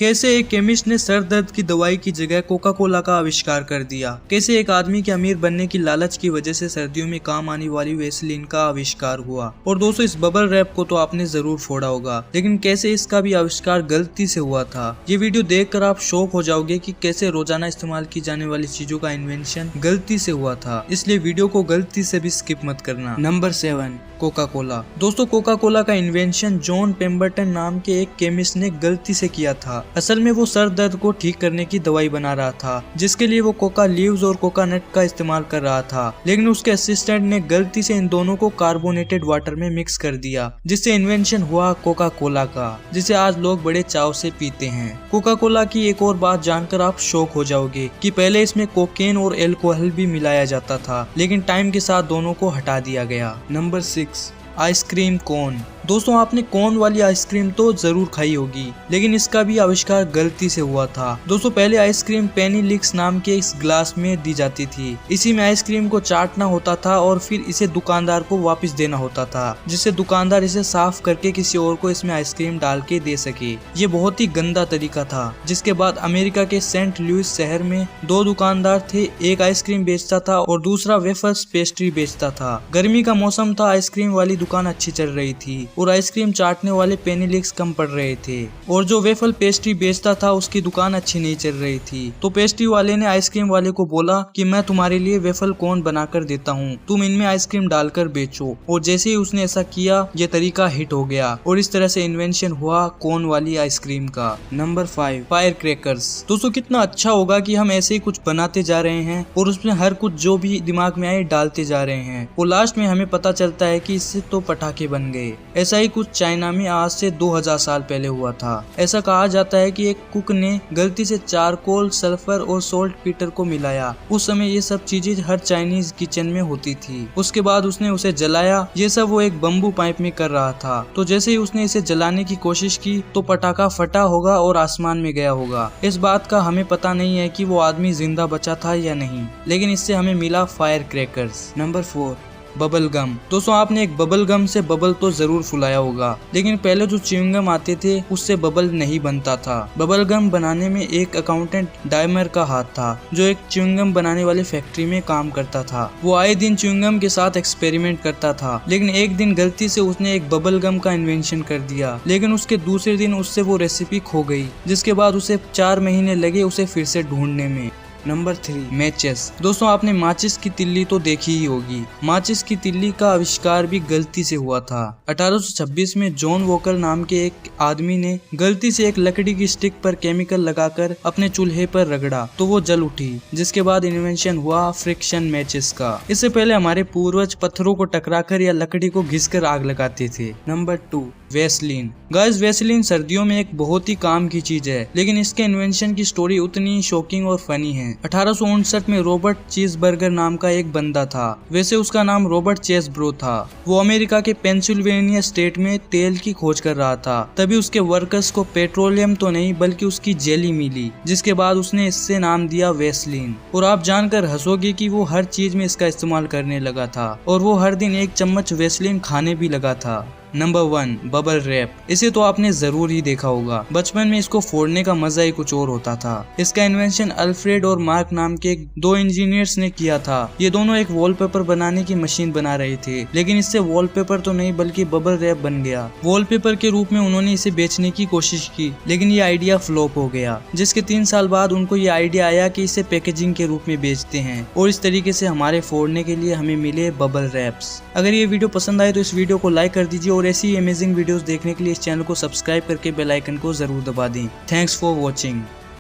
कैसे एक केमिस्ट ने सर दर्द की दवाई की जगह कोका कोला का आविष्कार कर दिया। कैसे एक आदमी के अमीर बनने की लालच की वजह से सर्दियों में काम आने वाली वेसलीन का आविष्कार हुआ। और दोस्तों, इस बबल रैप को तो आपने जरूर फोड़ा होगा, लेकिन कैसे इसका भी आविष्कार गलती से हुआ था। ये वीडियो देखकर आप शॉक हो जाओगे कि कैसे रोजाना इस्तेमाल की जाने वाली चीजों का इन्वेंशन गलती से हुआ था। इसलिए वीडियो को गलती से भी स्किप मत करना। Number 7, Coca Cola. दोस्तों, कोका कोला का इन्वेंशन जॉन पेम्बरटन नाम के एक केमिस्ट ने गलती से किया था। असल में वो सर दर्द को ठीक करने की दवाई बना रहा था, जिसके लिए वो कोका लीव्स और कोका नट का इस्तेमाल कर रहा था। लेकिन उसके असिस्टेंट ने गलती से इन दोनों को कार्बोनेटेड वाटर में मिक्स कर दिया, जिससे इन्वेंशन हुआ कोका कोला का, जिसे आज लोग बड़े चाव से पीते हैं। कोका कोला की एक और बात जानकर आप शॉक हो जाओगे कि पहले इसमें कोकेन और एल्कोहल भी मिलाया जाता था, लेकिन टाइम के साथ दोनों को हटा दिया गया। Number 6, ice cream cone. दोस्तों, आपने कोन वाली आइसक्रीम तो जरूर खाई होगी, लेकिन इसका भी आविष्कार गलती से हुआ था। दोस्तों, पहले आइसक्रीम पेनी लिक्स नाम के इस ग्लास में दी जाती थी। इसी में आइसक्रीम को चाटना होता था और फिर इसे दुकानदार को वापस देना होता था, जिससे दुकानदार इसे साफ करके किसी और को इसमें आइसक्रीम डाल के दे सके। ये बहुत ही गंदा तरीका था। जिसके बाद अमेरिका के सेंट लुइस शहर में 2 दुकानदार थे, एक आइसक्रीम बेचता था और दूसरा वेफर्स पेस्ट्री बेचता था। गर्मी का मौसम था, आइसक्रीम वाली दुकान अच्छी चल रही थी और आइसक्रीम चाटने वाले पेनी लिक्स कम पड़ रहे थे। और जो वेफल पेस्ट्री बेचता था उसकी दुकान अच्छी नहीं चल रही थी। तो पेस्ट्री वाले ने आइसक्रीम वाले को बोला कि मैं तुम्हारे लिए वेफल कोन बनाकर देता हूँ, तुम इनमें आइसक्रीम डालकर बेचो। और जैसे ही उसने ऐसा किया, ये तरीका हिट हो गया और इस तरह से इन्वेंशन हुआ कोन वाली आइसक्रीम का। Number 5, fire crackers. दोस्तों, कितना अच्छा होगा कि हम ऐसे ही कुछ बनाते जा रहे हैं और उसमें हर कुछ जो भी दिमाग में आए डालते जा रहे हैं, और लास्ट में हमें पता चलता है कि इससे तो पटाखे बन गए। ऐसा ही कुछ चाइना में आज से 2000 साल पहले हुआ था। ऐसा कहा जाता है कि एक कुक ने गलती से चारकोल, सल्फर और सोल्ट पीटर को मिलाया। उस समय ये सब चीजें हर चाइनीज किचन में होती थी। उसके बाद उसने उसे जलाया। ये सब वो एक बम्बू पाइप में कर रहा था। तो जैसे ही उसने इसे जलाने की कोशिश की तो पटाखा फटा होगा और आसमान में गया होगा। इस बात का हमें पता नहीं है कि वो आदमी जिंदा बचा था या नहीं, लेकिन इससे हमें मिला firecrackers. Number 4, bubble gum. दोस्तों, आपने एक बबल गम से बबल तो जरूर फुलाया होगा, लेकिन पहले जो च्युइंगम आते थे उससे बबल नहीं बनता था। बबल गम बनाने में एक अकाउंटेंट डायमर का हाथ था, जो एक च्युइंगम बनाने वाली फैक्ट्री में काम करता था। वो आए दिन च्युइंगम के साथ एक्सपेरिमेंट करता था, लेकिन एक दिन गलती से उसने एक बबल गम का इन्वेंशन कर दिया। लेकिन उसके दूसरे दिन उससे वो रेसिपी खो गई, जिसके बाद उसे 4 महीने लगे उसे फिर से ढूंढने में। Number 3, matches. दोस्तों, आपने माचिस की तिल्ली तो देखी ही होगी। माचिस की तिल्ली का आविष्कार भी गलती से हुआ था। 1826 में जॉन वॉकर नाम के एक आदमी ने गलती से एक लकड़ी की स्टिक पर केमिकल लगाकर अपने चूल्हे पर रगड़ा तो वो जल उठी, जिसके बाद इन्वेंशन हुआ फ्रिक्शन मैचेस का। इससे पहले हमारे पूर्वज पत्थरों को टकराकर या लकड़ी को घिसकर आग लगाते थे। Number 2, Vaseline. गाइस, वेसलीन सर्दियों में एक बहुत ही काम की चीज है, लेकिन इसके इन्वेंशन की स्टोरी उतनी शॉकिंग और फनी है। 1859 में रॉबर्ट चीजबर्गर नाम का एक बंदा था। वैसे उसका नाम रॉबर्ट चेसब्रो था। वो अमेरिका के पेंसिल्वेनिया स्टेट में तेल की खोज कर रहा था। तभी उसके वर्कर्स को पेट्रोलियम तो नहीं बल्कि उसकी जेली मिली, जिसके बाद उसने इससे नाम दिया वेसलीन। और आप जानकर हंसोगे कि वो हर चीज में इसका इस्तेमाल करने लगा था, और वो हर दिन 1 चम्मच वेसलीन खाने भी लगा था। Number 1, bubble wrap. इसे तो आपने जरूर ही देखा होगा। बचपन में इसको फोड़ने का मजा ही कुछ और होता था। इसका इन्वेंशन अल्फ्रेड और मार्क नाम के 2 इंजीनियर्स ने किया था। ये दोनों एक वॉलपेपर बनाने की मशीन बना रहे थे, लेकिन इससे वॉलपेपर तो नहीं बल्कि बबल रैप बन गया। वॉलपेपर के रूप में उन्होंने इसे बेचने की कोशिश की, लेकिन ये आइडिया फ्लॉप हो गया। जिसके 3 साल बाद उनको ये आइडिया आया कि इसे पैकेजिंग के रूप में बेचते हैं, और इस तरीके से हमारे फोड़ने के लिए हमें मिले बबल रैप्स। अगर ये वीडियो पसंद आए तो इस वीडियो को लाइक कर दीजिए, और ऐसी अमेजिंग वीडियोस देखने के लिए इस चैनल को सब्सक्राइब करके बेल आइकन को जरूर दबा दें। Thanks for watching.